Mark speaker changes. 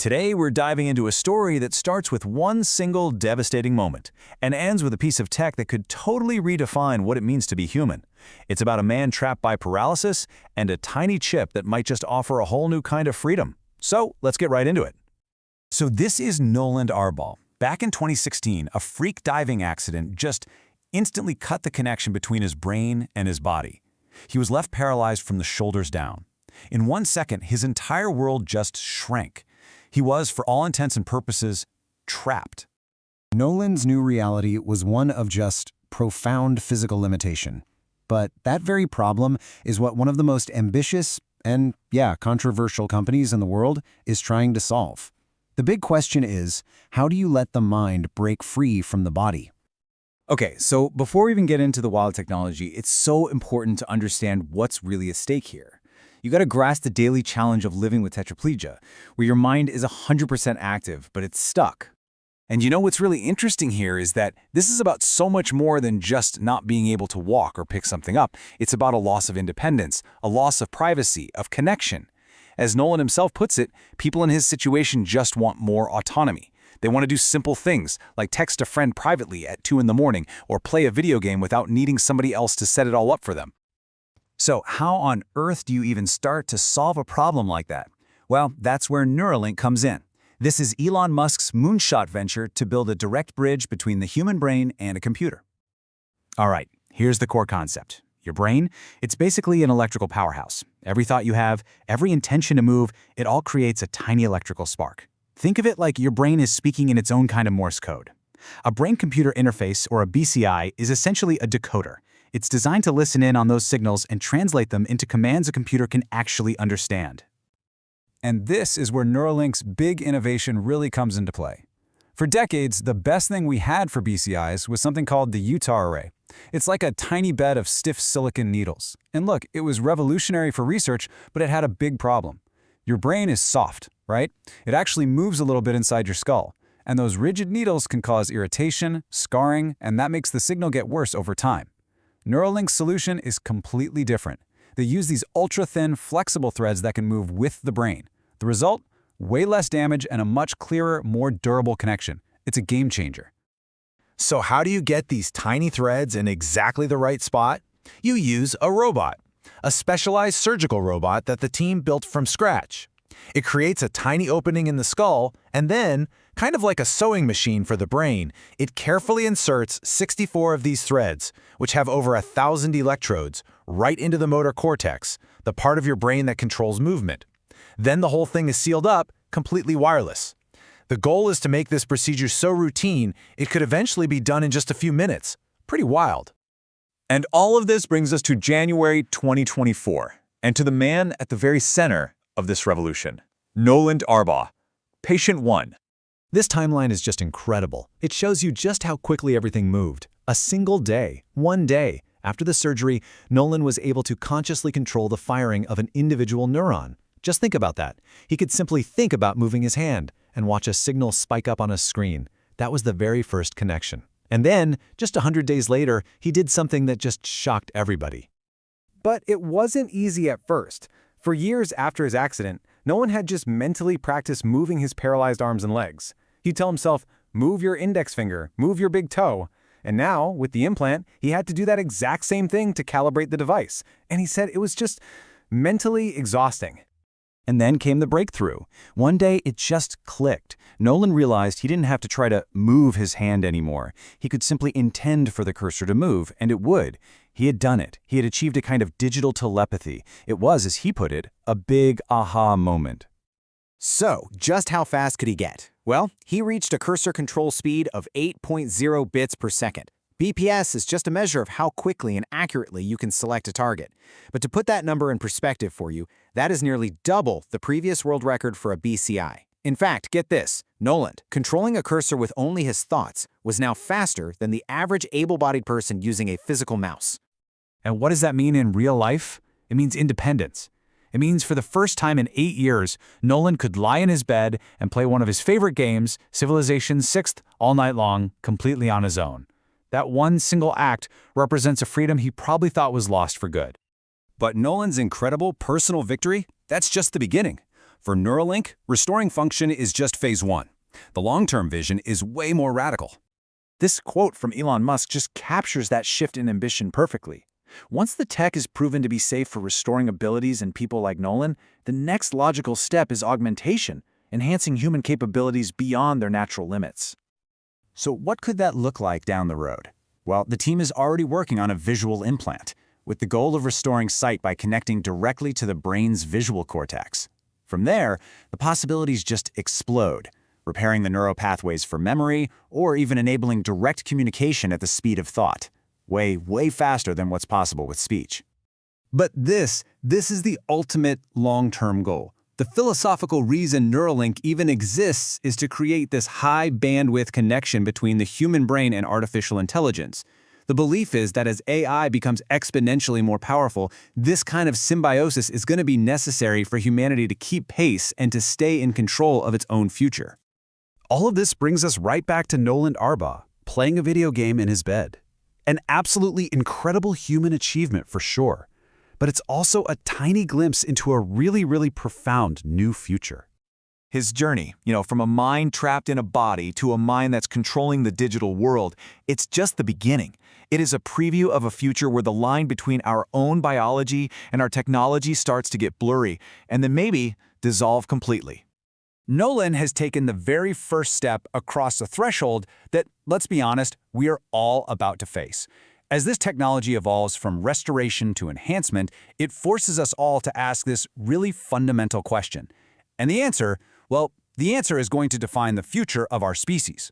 Speaker 1: Today, we're diving into a story that starts with one single devastating moment and ends with a piece of tech that could totally redefine what it means to be human. It's about a man trapped by paralysis and a tiny chip that might just offer a whole new kind of freedom. So, let's get right into it. So this is Noland Arbaugh. Back in 2016, a freak diving accident just instantly cut the connection between his brain and his body. He was left paralyzed from the shoulders down. In 1 second, his entire world just shrank. He was, for all intents and purposes, trapped.
Speaker 2: Noland's new reality was one of just profound physical limitation. But that very problem is what one of the most ambitious and, controversial companies in the world is trying to solve. The big question is, how do you let the mind break free from the body?
Speaker 3: Okay, so before we even get into the wild technology, it's so important to understand what's really at stake here. You got to grasp the daily challenge of living with tetraplegia, where your mind is 100% active, but it's stuck.
Speaker 1: And you know what's really interesting here is that this is about so much more than just not being able to walk or pick something up. It's about a loss of independence, a loss of privacy, of connection. As Noland himself puts it, people in his situation just want more autonomy. They want to do simple things, like text a friend privately at 2 in the morning or play a video game without needing somebody else to set it all up for them.
Speaker 3: So how on earth do you even start to solve a problem like that? Well, that's where Neuralink comes in. This is Elon Musk's moonshot venture to build a direct bridge between the human brain and a computer. All right, here's the core concept. Your brain, it's basically an electrical powerhouse. Every thought you have, every intention to move, it all creates a tiny electrical spark. Think of it like your brain is speaking in its own kind of Morse code. A brain-computer interface, or a BCI, is essentially a decoder. It's designed to listen in on those signals and translate them into commands a computer can actually understand.
Speaker 1: And this is where Neuralink's big innovation really comes into play. For decades, the best thing we had for BCIs was something called the Utah array. It's like a tiny bed of stiff silicon needles. And look, it was revolutionary for research, but it had a big problem. Your brain is soft, right? It actually moves a little bit inside your skull. And those rigid needles can cause irritation, scarring, and that makes the signal get worse over time. Neuralink's solution is completely different. They use these ultra-thin, flexible threads that can move with the brain. The result? Way less damage and a much clearer, more durable connection. It's a game changer.
Speaker 4: So how do you get these tiny threads in exactly the right spot? You use a robot, a specialized surgical robot that the team built from scratch. It creates a tiny opening in the skull, and then, kind of like a sewing machine for the brain, it carefully inserts 64 of these threads, which have over 1,000 electrodes, right into the motor cortex, the part of your brain that controls movement. Then the whole thing is sealed up, completely wireless. The goal is to make this procedure so routine, it could eventually be done in just a few minutes. Pretty wild.
Speaker 1: And all of this brings us to January 2024, and to the man at the very center of this revolution, Noland Arbaugh, Patient 1.
Speaker 2: This timeline is just incredible. It shows you just how quickly everything moved. A single day, 1 day, after the surgery, Noland was able to consciously control the firing of an individual neuron. Just think about that. He could simply think about moving his hand and watch a signal spike up on a screen. That was the very first connection. And then, just 100 days later, he did something that just shocked everybody.
Speaker 5: But it wasn't easy at first. For years after his accident, Noland had just mentally practiced moving his paralyzed arms and legs. He'd tell himself, move your index finger, move your big toe. And now, with the implant, he had to do that exact same thing to calibrate the device. And he said it was just mentally exhausting.
Speaker 3: And then came the breakthrough. One day, it just clicked. Noland realized he didn't have to try to move his hand anymore. He could simply intend for the cursor to move, and it would. He had done it. He had achieved a kind of digital telepathy. It was, as he put it, a big aha moment.
Speaker 6: So, just how fast could he get? Well, he reached a cursor control speed of 8.0 bits per second. BPS is just a measure of how quickly and accurately you can select a target. But to put that number in perspective for you, that is nearly double the previous world record for a BCI. In fact, get this, Noland, controlling a cursor with only his thoughts, was now faster than the average able-bodied person using a physical mouse.
Speaker 3: And what does that mean in real life? It means independence. It means for the first time in 8 years, Noland could lie in his bed and play one of his favorite games, Civilization VI, all night long, completely on his own. That one single act represents a freedom he probably thought was lost for good.
Speaker 1: But Noland's incredible personal victory, that's just the beginning. For Neuralink, restoring function is just phase 1. The long-term vision is way more radical.
Speaker 3: This quote from Elon Musk just captures that shift in ambition perfectly. Once the tech is proven to be safe for restoring abilities in people like Nolan, the next logical step is augmentation, enhancing human capabilities beyond their natural limits. So what could that look like down the road? Well, the team is already working on a visual implant, with the goal of restoring sight by connecting directly to the brain's visual cortex. From there, the possibilities just explode, repairing the neural pathways for memory, or even enabling direct communication at the speed of thought. Way faster than what's possible with speech.
Speaker 1: But this is the ultimate long-term goal. The philosophical reason Neuralink even exists is to create this high-bandwidth connection between the human brain and artificial intelligence. The belief is that as AI becomes exponentially more powerful, this kind of symbiosis is going to be necessary for humanity to keep pace and to stay in control of its own future.
Speaker 2: All of this brings us right back to Noland Arbaugh, playing a video game in his bed. An absolutely incredible human achievement for sure, but it's also a tiny glimpse into a really profound new future.
Speaker 3: His journey, from a mind trapped in a body to a mind that's controlling the digital world, it's just the beginning. It is a preview of a future where the line between our own biology and our technology starts to get blurry, and then maybe dissolve completely.
Speaker 1: Nolan has taken the very first step across a threshold that, let's be honest, we are all about to face. As this technology evolves from restoration to enhancement, it forces us all to ask this really fundamental question. And the answer is going to define the future of our species.